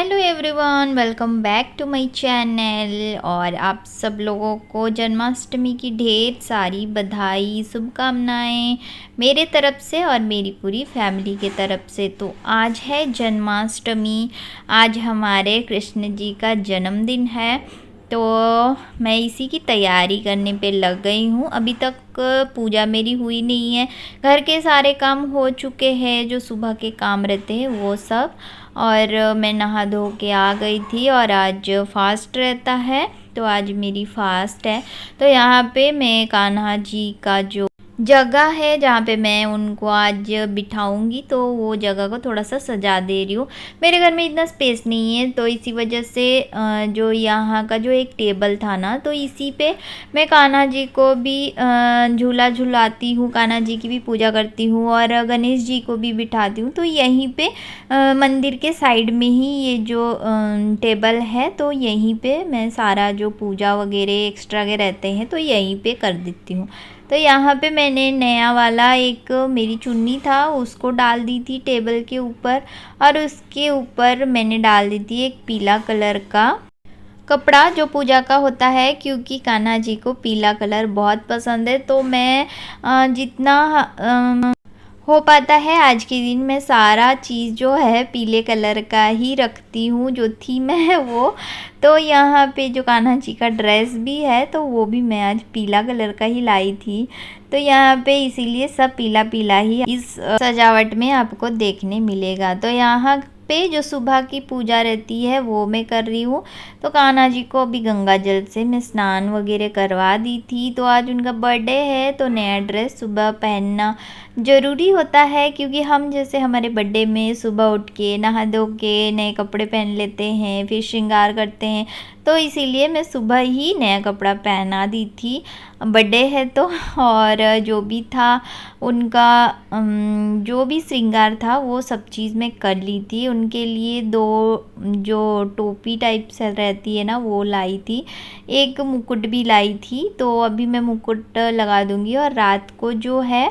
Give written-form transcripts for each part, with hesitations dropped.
Hello everyone, welcome back to my channel. और आप सब लोगों को जन्माष्टमी की ढेर सारी बधाई, शुभकामनाएं मेरे तरफ से और मेरी पूरी फैमिली के तरफ से। तो आज है जन्माष्टमी, आज हमारे कृष्ण जी का जन्मदिन है। तो मैं इसी की तैयारी करने पे लग गई हूँ। अभी तक पूजा मेरी हुई नहीं है, घर के सारे काम हो चुके हैं, जो सुबह के काम रहते हैं वो सब। और मैं नहा धो के आ गई थी और आज फास्ट रहता है, तो आज मेरी फास्ट है। तो यहाँ पे मैं कान्हा जी का जो जगह है जहाँ पे मैं उनको आज बिठाऊंगी, तो वो जगह को थोड़ा सा सजा दे रही हूँ। मेरे घर में इतना स्पेस नहीं है, तो इसी वजह से जो यहाँ का जो एक टेबल था ना, तो इसी पे मैं कान्हा जी को भी झूला झुलाती हूँ, कान्हा जी की भी पूजा करती हूँ और गणेश जी को भी बिठाती हूँ। तो यहीं पे मंदिर के साइड में ही ये जो टेबल है, तो यहीं पे मैं सारा जो पूजा वगैरह एक्स्ट्रा के रहते हैं तो यहीं पे कर देती हूँ। तो यहाँ पे मैंने नया वाला एक मेरी चुन्नी था उसको डाल दी थी टेबल के ऊपर, और उसके ऊपर मैंने डाल दी थी एक पीला कलर का कपड़ा जो पूजा का होता है, क्योंकि कान्हा जी को पीला कलर बहुत पसंद है। तो मैं जितना हो पाता है आज के दिन मैं सारा चीज़ जो है पीले कलर का ही रखती हूँ, जो थीम है वो। तो यहाँ पे जो कान्हा जी का ड्रेस भी है, तो वो भी मैं आज पीला कलर का ही लाई थी। तो यहाँ पे इसीलिए सब पीला पीला ही इस सजावट में आपको देखने मिलेगा। तो यहाँ पे जो सुबह की पूजा रहती है वो मैं कर रही हूँ। तो कान्हा जी को अभी गंगा जल से मैं स्नान वगैरह करवा दी थी। तो आज उनका बर्थडे है, तो नया ड्रेस सुबह पहनना ज़रूरी होता है, क्योंकि हम जैसे हमारे बर्थडे में सुबह उठ के नहा धो के नए कपड़े पहन लेते हैं, फिर श्रृंगार करते हैं। तो इसीलिए मैं सुबह ही नया कपड़ा पहना दी थी, बर्थडे है तो। और जो भी था उनका जो भी श्रृंगार था वो सब चीज़ मैं कर ली थी। उनके लिए दो जो टोपी टाइप से रहती है ना वो लाई थी, एक मुकुट भी लाई थी। तो अभी मैं मुकुट लगा दूंगी और रात को जो है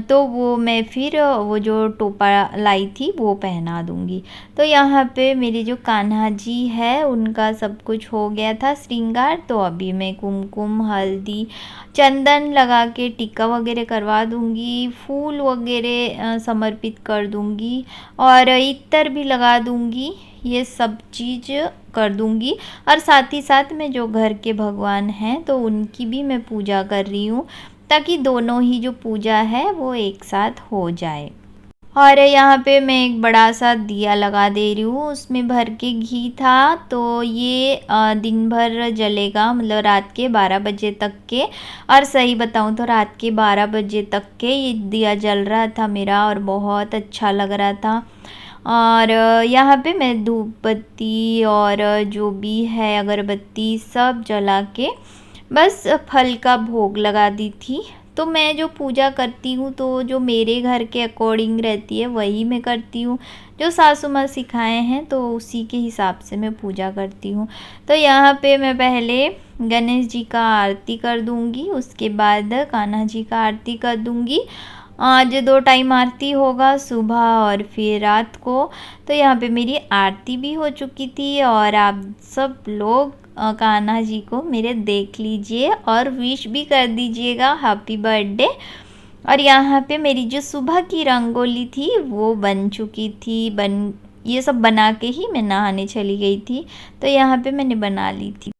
तो वो मैं फिर वो जो टोपा लाई थी वो पहना दूंगी। तो यहाँ पे मेरे जो कान्हा जी है उनका सब कुछ हो गया था श्रृंगार। तो अभी मैं कुमकुम, हल्दी, चंदन लगा के टीका वगैरह करवा दूंगी, फूल वगैरह समर्पित कर दूंगी और इत्र भी लगा दूंगी, ये सब चीज़ कर दूंगी। और साथ ही साथ में जो घर के भगवान हैं तो उनकी भी मैं पूजा कर रही हूँ, ताकि दोनों ही जो पूजा है वो एक साथ हो जाए। और यहाँ पे मैं एक बड़ा सा दिया लगा दे रही हूँ, उसमें भर के घी था। तो ये दिन भर जलेगा, मतलब रात के 12 बजे तक के। और सही बताऊँ तो रात के 12 बजे तक के ये दिया जल रहा था मेरा, और बहुत अच्छा लग रहा था। और यहाँ पे मैं धूप बत्ती और जो भी है अगरबत्ती सब जला के बस फल का भोग लगा दी थी। तो मैं जो पूजा करती हूँ तो जो मेरे घर के अकॉर्डिंग रहती है वही मैं करती हूँ, जो सासू माँ सिखाए हैं तो उसी के हिसाब से मैं पूजा करती हूँ। तो यहाँ पे मैं पहले गणेश जी का आरती कर दूँगी, उसके बाद कान्हा जी का आरती कर दूँगी। आज 2 टाइम आरती होगा, सुबह और फिर रात को। तो यहाँ पे मेरी आरती भी हो चुकी थी, और आप सब लोग कान्हा जी को मेरे देख लीजिए और विश भी कर दीजिएगा हैप्पी बर्थडे। और यहाँ पे मेरी जो सुबह की रंगोली थी वो बन चुकी थी, ये सब बना के ही मैं नहाने चली गई थी। तो यहाँ पे मैंने बना ली थी।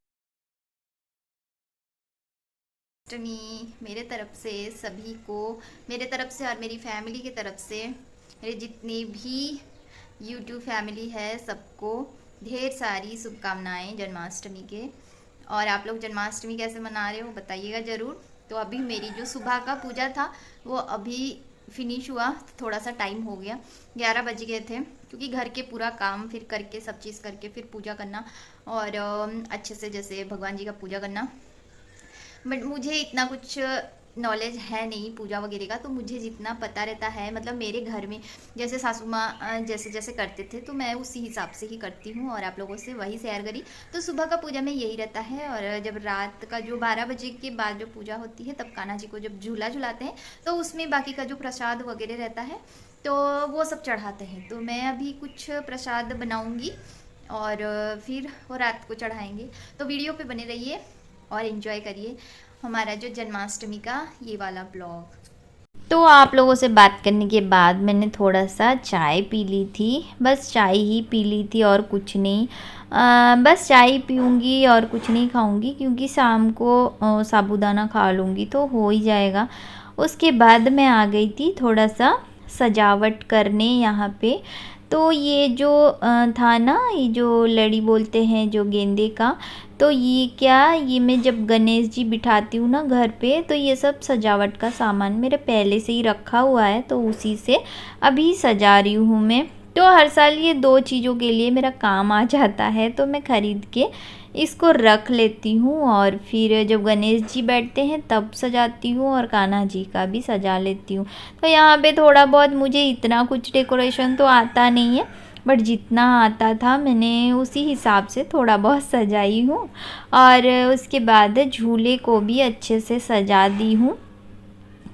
अष्टमी मेरे तरफ से सभी को, मेरे तरफ से और मेरी फैमिली की तरफ से, मेरे जितनी भी यूट्यूब फैमिली है सबको ढेर सारी शुभकामनाएं जन्माष्टमी के। और आप लोग जन्माष्टमी कैसे मना रहे हो बताइएगा ज़रूर। तो अभी मेरी जो सुबह का पूजा था वो अभी फिनिश हुआ, थोड़ा सा टाइम हो गया, 11 बज गए थे, क्योंकि घर के पूरा काम फिर करके सब चीज़ करके फिर पूजा करना और अच्छे से जैसे भगवान जी का पूजा करना। बट मुझे इतना कुछ नॉलेज है नहीं पूजा वगैरह का, तो मुझे जितना पता रहता है, मतलब मेरे घर में जैसे सासू माँ जैसे जैसे करते थे तो मैं उसी हिसाब से ही करती हूँ और आप लोगों से वही शेयर करी। तो सुबह का पूजा में यही रहता है, और जब रात का जो 12 बजे के बाद जो पूजा होती है तब कान्हा जी को जब झूला झुलाते हैं तो उसमें बाकी का जो प्रसाद वगैरह रहता है तो वो सब चढ़ाते हैं। तो मैं अभी कुछ प्रसाद बनाऊँगी और फिर वो रात को चढ़ाएंगे। तो वीडियो पे बने रहिए और इन्जॉय करिए हमारा जो जन्माष्टमी का ये वाला ब्लॉग। तो आप लोगों से बात करने के बाद मैंने थोड़ा सा चाय पी ली थी, बस चाय ही पी ली थी और कुछ नहीं। बस चाय पीऊँगी और कुछ नहीं खाऊँगी, क्योंकि शाम को साबूदाना खा लूँगी तो हो ही जाएगा। उसके बाद मैं आ गई थी थोड़ा सा सजावट करने यहाँ पे। तो ये जो था ना, ये जो लड़ी बोलते हैं जो गेंदे का, तो ये क्या, ये मैं जब गणेश जी बिठाती हूँ ना घर पे, तो ये सब सजावट का सामान मेरे पहले से ही रखा हुआ है, तो उसी से अभी सजा रही हूँ मैं। तो हर साल ये दो चीज़ों के लिए मेरा काम आ जाता है, तो मैं ख़रीद के इसको रख लेती हूँ और फिर जब गणेश जी बैठते हैं तब सजाती हूँ और कान्हा जी का भी सजा लेती हूँ। तो यहाँ पे थोड़ा बहुत, मुझे इतना कुछ डेकोरेशन तो आता नहीं है, बट जितना आता था मैंने उसी हिसाब से थोड़ा बहुत सजाई हूँ। और उसके बाद झूले को भी अच्छे से सजा दी हूँ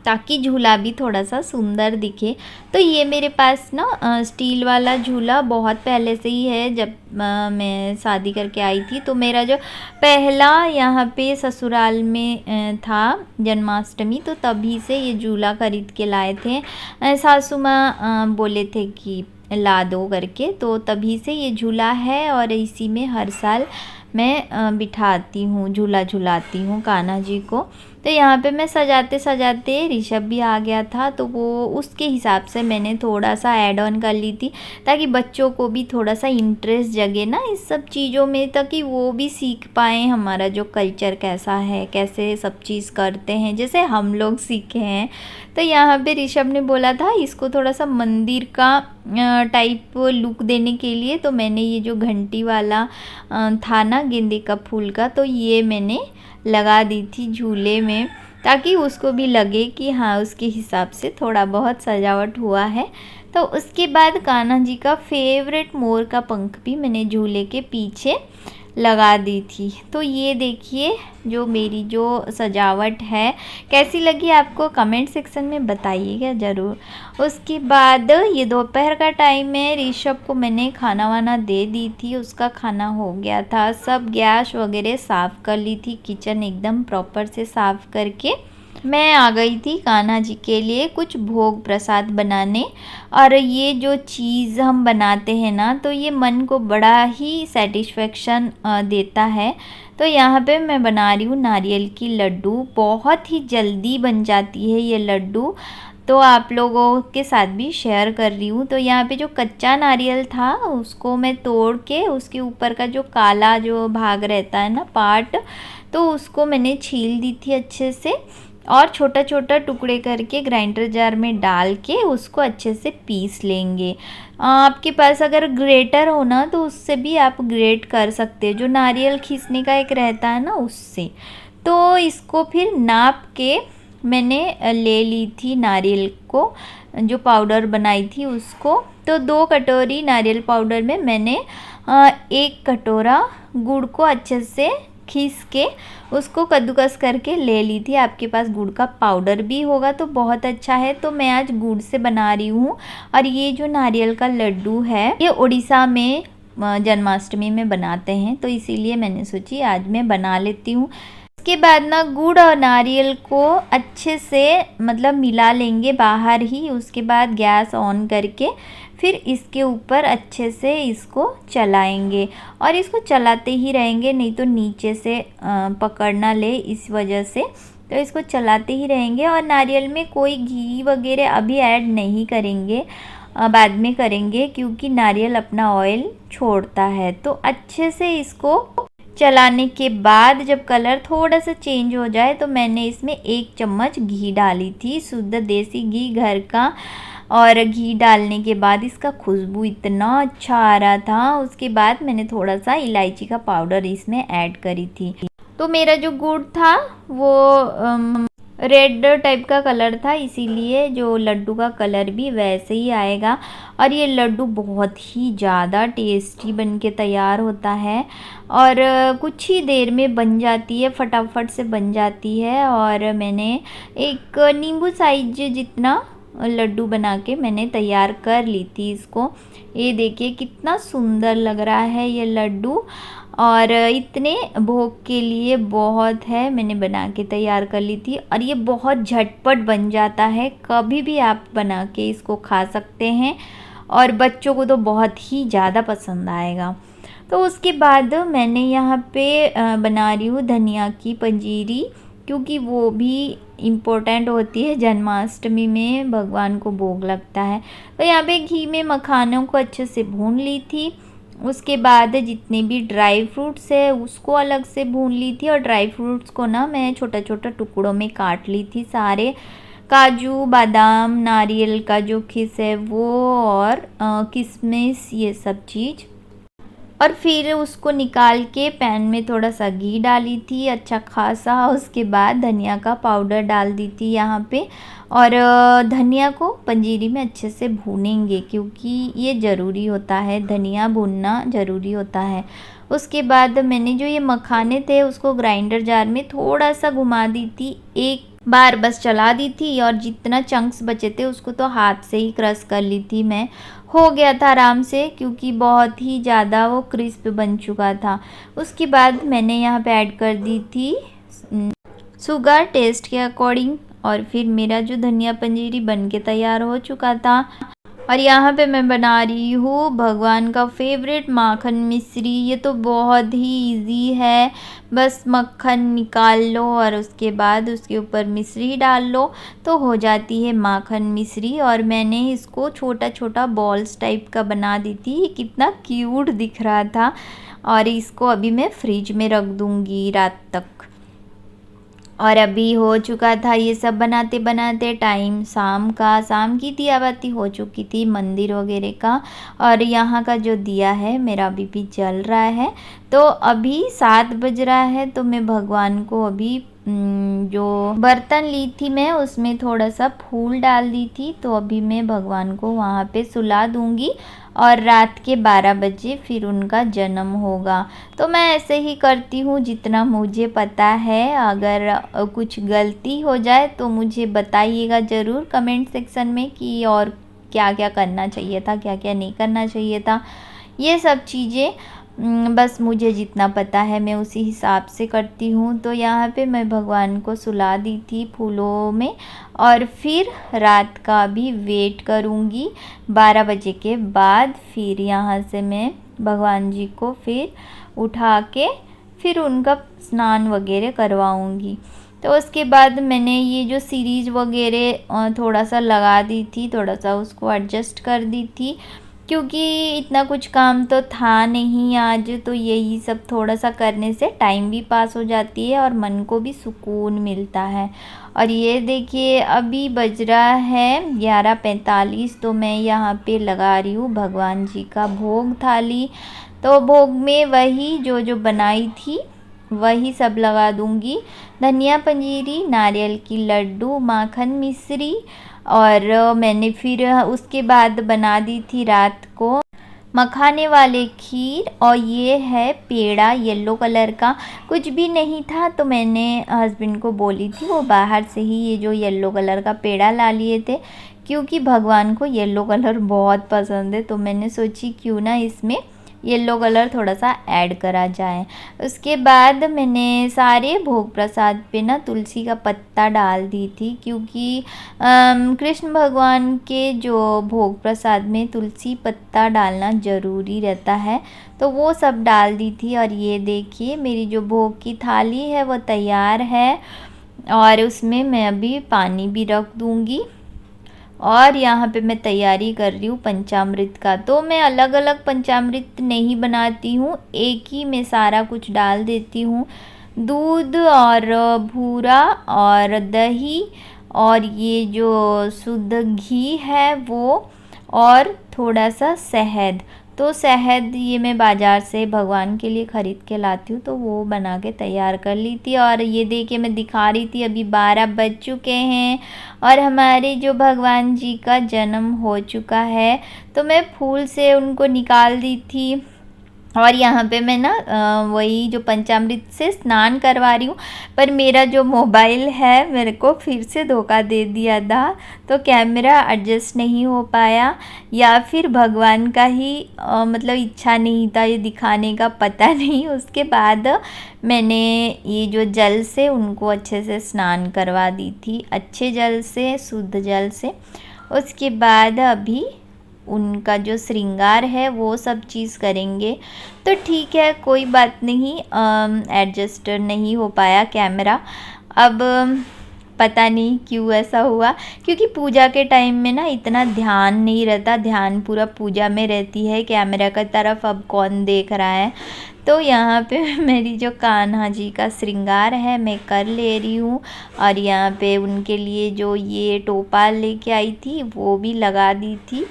ताकि झूला भी थोड़ा सा सुंदर दिखे। तो ये मेरे पास ना स्टील वाला झूला बहुत पहले से ही है। जब मैं शादी करके आई थी तो मेरा जो पहला यहाँ पे ससुराल में था जन्माष्टमी, तो तभी से ये झूला खरीद के लाए थे। सासू माँ बोले थे कि ला दो करके, तो तभी से ये झूला है और इसी में हर साल मैं बिठाती हूँ, झूला झुलाती हूँ कान्हा जी को। तो यहाँ पे मैं सजाते सजाते ऋषभ भी आ गया था, तो वो उसके हिसाब से मैंने थोड़ा सा ऐड ऑन कर ली थी ताकि बच्चों को भी थोड़ा सा इंटरेस्ट जगे ना इस सब चीज़ों में, ताकि वो भी सीख पाएँ हमारा जो कल्चर कैसा है, कैसे सब चीज़ करते हैं, जैसे हम लोग सीखे हैं। तो यहाँ पे ऋषभ ने बोला था इसको थोड़ा सा मंदिर का टाइप लुक देने के लिए, तो मैंने ये जो घंटी वाला था ना गेंदे का फूल का, तो ये मैंने लगा दी थी झूले में ताकि उसको भी लगे कि हाँ उसके हिसाब से थोड़ा बहुत सजावट हुआ है। तो उसके बाद कान्हा जी का फेवरेट मोर का पंख भी मैंने झूले के पीछे लगा दी थी। तो ये देखिए जो मेरी जो सजावट है कैसी लगी आपको, कमेंट सेक्शन में बताइएगा ज़रूर। उसके बाद ये दोपहर का टाइम है, ऋषभ को मैंने खाना वाना दे दी थी, उसका खाना हो गया था, सब गैस वगैरह साफ़ कर ली थी, किचन एकदम प्रॉपर से साफ़ करके मैं आ गई थी कान्हा जी के लिए कुछ भोग प्रसाद बनाने। और ये जो चीज़ हम बनाते हैं ना, तो ये मन को बड़ा ही सेटिस्फेक्शन देता है। तो यहाँ पे मैं बना रही हूँ नारियल की लड्डू, बहुत ही जल्दी बन जाती है ये लड्डू, तो आप लोगों के साथ भी शेयर कर रही हूँ। तो यहाँ पे जो कच्चा नारियल था उसको मैं तोड़ के उसके ऊपर का जो काला जो भाग रहता है ना पार्ट, तो उसको मैंने छील दी थी अच्छे से और छोटा छोटा टुकड़े करके ग्राइंडर जार में डाल के उसको अच्छे से पीस लेंगे। आपके पास अगर ग्रेटर हो ना तो उससे भी आप ग्रेट कर सकते हैं, जो नारियल खींचने का एक रहता है ना उससे। तो इसको फिर नाप के मैंने ले ली थी नारियल को, जो पाउडर बनाई थी उसको। तो 2 कटोरी नारियल पाउडर में मैंने 1 कटोरा गुड़ को अच्छे से खीस के उसको कद्दूकस करके ले ली थी। आपके पास गुड़ का पाउडर भी होगा तो बहुत अच्छा है। तो मैं आज गुड़ से बना रही हूँ। और ये जो नारियल का लड्डू है ये उड़ीसा में जन्माष्टमी में बनाते हैं, तो इसीलिए मैंने सोची आज मैं बना लेती हूँ। इसके बाद ना गुड़ और नारियल को अच्छे से मतलब मिला लेंगे बाहर ही। उसके बाद गैस ऑन करके फिर इसके ऊपर अच्छे से इसको चलाएंगे और इसको चलाते ही रहेंगे, नहीं तो नीचे से पकड़ ना ले, इस वजह से तो इसको चलाते ही रहेंगे। और नारियल में कोई घी वगैरह अभी ऐड नहीं करेंगे, बाद में करेंगे, क्योंकि नारियल अपना ऑयल छोड़ता है। तो अच्छे से इसको चलाने के बाद जब कलर थोड़ा सा चेंज हो जाए तो मैंने इसमें 1 चम्मच घी डाली थी, शुद्ध देसी घी घर का। और घी डालने के बाद इसका खुशबू इतना अच्छा आ रहा था। उसके बाद मैंने थोड़ा सा इलायची का पाउडर इसमें ऐड करी थी। तो मेरा जो गुड़ था वो रेड टाइप का कलर था, इसीलिए जो लड्डू का कलर भी वैसे ही आएगा। और ये लड्डू बहुत ही ज़्यादा टेस्टी बन के तैयार होता है और कुछ ही देर में बन जाती है, फटाफट से बन जाती है। और मैंने एक नींबू साइज जितना लड्डू बना के मैंने तैयार कर ली थी इसको। ये देखिए कितना सुंदर लग रहा है ये लड्डू, और इतने भोग के लिए बहुत है, मैंने बना के तैयार कर ली थी। और ये बहुत झटपट बन जाता है, कभी भी आप बना के इसको खा सकते हैं और बच्चों को तो बहुत ही ज़्यादा पसंद आएगा। तो उसके बाद मैंने यहाँ पे बना रही हूँ धनिया की पंजीरी, क्योंकि वो भी इम्पोर्टेंट होती है, जन्माष्टमी में भगवान को भोग लगता है। तो यहाँ पे घी में मखानों को अच्छे से भून ली थी। उसके बाद जितने भी ड्राई फ्रूट्स है उसको अलग से भून ली थी, और ड्राई फ्रूट्स को ना मैं छोटा छोटा टुकड़ों में काट ली थी सारे, काजू बादाम नारियल का जो खिस है वो, और किशमिश ये सब चीज़। और फिर उसको निकाल के पैन में थोड़ा सा घी डाली थी अच्छा खासा। उसके बाद धनिया का पाउडर डाल दी थी यहाँ पे, और धनिया को पंजीरी में अच्छे से भूनेंगे, क्योंकि ये ज़रूरी होता है, धनिया भूनना ज़रूरी होता है। उसके बाद मैंने जो ये मखाने थे उसको ग्राइंडर जार में थोड़ा सा घुमा दी थी, एक बार बस चला दी थी, और जितना चंक्स बचे थे उसको तो हाथ से ही क्रश कर ली थी मैं। हो गया था आराम से, क्योंकि बहुत ही ज़्यादा वो क्रिस्प बन चुका था। उसके बाद मैंने यहाँ पे ऐड कर दी थी शुगर टेस्ट के अकॉर्डिंग, और फिर मेरा जो धनिया पंजीरी बन के तैयार हो चुका था। और यहाँ पे मैं बना रही हूँ भगवान का फेवरेट माखन मिश्री। ये तो बहुत ही इजी है, बस मक्खन निकाल लो और उसके बाद उसके ऊपर मिश्री डाल लो तो हो जाती है माखन मिश्री। और मैंने इसको छोटा छोटा बॉल्स टाइप का बना दी थी, कितना क्यूट दिख रहा था। और इसको अभी मैं फ्रिज में रख दूँगी रात तक। और अभी हो चुका था ये सब बनाते बनाते टाइम शाम की दिया बाती हो चुकी थी मंदिर वगैरह का। और यहाँ का जो दिया है मेरा अभी भी जल रहा है। तो अभी 7 बज रहा है, तो मैं भगवान को अभी जो बर्तन ली थी मैं उसमें थोड़ा सा फूल डाल दी थी, तो अभी मैं भगवान को वहाँ पे सुला दूँगी। और रात के 12 बजे फिर उनका जन्म होगा। तो मैं ऐसे ही करती हूँ जितना मुझे पता है। अगर कुछ गलती हो जाए तो मुझे बताइएगा ज़रूर कमेंट सेक्शन में कि और क्या क्या करना चाहिए था, क्या क्या नहीं करना चाहिए था। ये सब चीज़ें बस मुझे जितना पता है मैं उसी हिसाब से करती हूँ। तो यहाँ पे मैं भगवान को सुला दी थी फूलों में, और फिर रात का भी वेट करूँगी 12 बजे के बाद। फिर यहाँ से मैं भगवान जी को फिर उठा के फिर उनका स्नान वगैरह करवाऊँगी। तो उसके बाद मैंने ये जो सीरीज वगैरह थोड़ा सा लगा दी थी, थोड़ा सा उसको एडजस्ट कर दी थी, क्योंकि इतना कुछ काम तो था नहीं आज। तो यही सब थोड़ा सा करने से टाइम भी पास हो जाती है और मन को भी सुकून मिलता है। और ये देखिए अभी बज रहा है 11:45, तो मैं यहाँ पे लगा रही हूँ भगवान जी का भोग थाली। तो भोग में वही जो जो बनाई थी वही सब लगा दूँगी, धनिया पंजीरी, नारियल की लड्डू, माखन मिश्री। और मैंने फिर उसके बाद बना दी थी रात को मखाने वाले खीर। और ये है पेड़ा येलो कलर का, कुछ भी नहीं था तो मैंने हस्बैंड को बोली थी वो बाहर से ही ये जो येलो कलर का पेड़ा ला लिए थे, क्योंकि भगवान को येलो कलर बहुत पसंद है। तो मैंने सोची क्यों ना इसमें येलो कलर थोड़ा सा ऐड करा जाए। उसके बाद मैंने सारे भोग प्रसाद पे ना तुलसी का पत्ता डाल दी थी, क्योंकि कृष्ण भगवान के जो भोग प्रसाद में तुलसी पत्ता डालना ज़रूरी रहता है। तो वो सब डाल दी थी। और ये देखिए मेरी जो भोग की थाली है वो तैयार है, और उसमें मैं अभी पानी भी रख दूँगी। और यहाँ पे मैं तैयारी कर रही हूँ पंचामृत का। तो मैं अलग अलग पंचामृत नहीं बनाती हूँ, एक ही में सारा कुछ डाल देती हूँ। दूध और भूरा और दही और ये जो शुद्ध घी है वो, और थोड़ा सा शहद, तो शहद ये मैं बाज़ार से भगवान के लिए ख़रीद के लाती हूँ, तो वो बना के तैयार कर ली थी। और ये देखिए मैं दिखा रही थी, अभी 12 बज चुके हैं और हमारे जो भगवान जी का जन्म हो चुका है। तो मैं फूल से उनको निकाल दी थी और यहाँ पे मैं ना वही जो पंचामृत से स्नान करवा रही हूँ, पर मेरा जो मोबाइल है मेरे को फिर से धोखा दे दिया था। तो कैमरा एडजस्ट नहीं हो पाया या फिर भगवान का ही मतलब इच्छा नहीं था ये दिखाने का, पता नहीं। उसके बाद मैंने ये जो जल से उनको अच्छे से स्नान करवा दी थी, अच्छे जल से, शुद्ध जल से। उसके बाद अभी उनका जो श्रृंगार है वो सब चीज़ करेंगे। तो ठीक है, कोई बात नहीं, एडजस्ट नहीं हो पाया कैमरा। अब पता नहीं क्यों ऐसा हुआ, क्योंकि पूजा के टाइम में ना इतना ध्यान नहीं रहता, ध्यान पूरा पूजा में रहती है, कैमरा की तरफ अब कौन देख रहा है। तो यहाँ पे मेरी जो कान्हा जी का श्रृंगार है मैं कर ले रही हूँ। और यहाँ पे उनके लिए जो ये टोपा लेके आई थी वो भी लगा दी थी।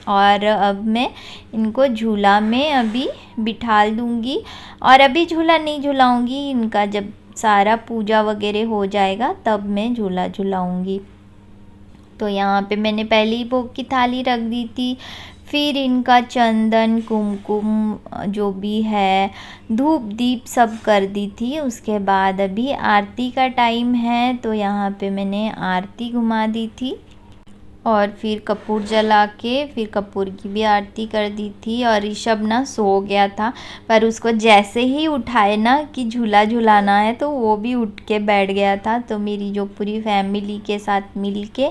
और अब मैं इनको झूला में अभी बिठा दूँगी। और अभी झूला नहीं झूलाऊँगी, इनका जब सारा पूजा वगैरह हो जाएगा तब मैं झूला झूलाऊँगी। तो यहाँ पे मैंने पहले ही भोग की थाली रख दी थी, फिर इनका चंदन कुमकुम जो भी है, धूप दीप सब कर दी थी। उसके बाद अभी आरती का टाइम है, तो यहाँ पे मैंने आरती घुमा दी थी और फिर कपूर जला के फिर कपूर की भी आरती कर दी थी। और ऋषभ ना सो गया था, पर उसको जैसे ही उठाए ना कि झूला झूलाना है तो वो भी उठ के बैठ गया था। तो मेरी जो पूरी फैमिली के साथ मिल के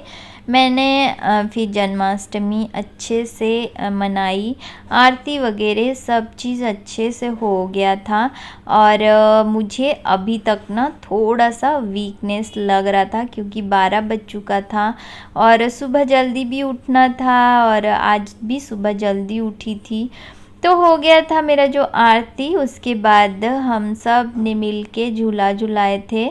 मैंने फिर जन्माष्टमी अच्छे से मनाई, आरती वगैरह सब चीज़ अच्छे से हो गया था। और मुझे अभी तक ना थोड़ा सा वीकनेस लग रहा था, क्योंकि 12 बज चुका था और सुबह जल्दी भी उठना था, और आज भी सुबह जल्दी उठी थी। तो हो गया था मेरा जो आरती, उसके बाद हम सब ने मिल के झूला झुलाए थे।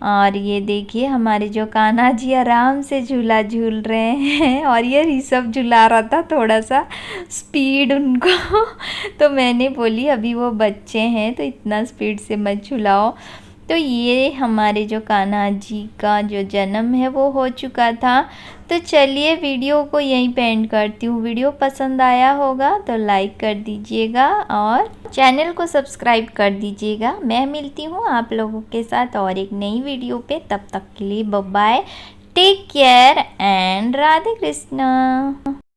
और ये देखिए हमारे जो कान्हा जी आराम से झूला झूल रहे हैं, और ये ऋषभ झुला रहा था थोड़ा सा स्पीड उनको तो मैंने बोली अभी वो बच्चे हैं तो इतना स्पीड से मत झुलाओ। तो ये हमारे जो कान्हा जी का जो जन्म है वो हो चुका था। तो चलिए वीडियो को यहीं पे एंड करती हूँ। वीडियो पसंद आया होगा तो लाइक कर दीजिएगा और चैनल को सब्सक्राइब कर दीजिएगा। मैं मिलती हूँ आप लोगों के साथ और एक नई वीडियो पे, तब तक के लिए bye bye, take care and Radhe Krishna.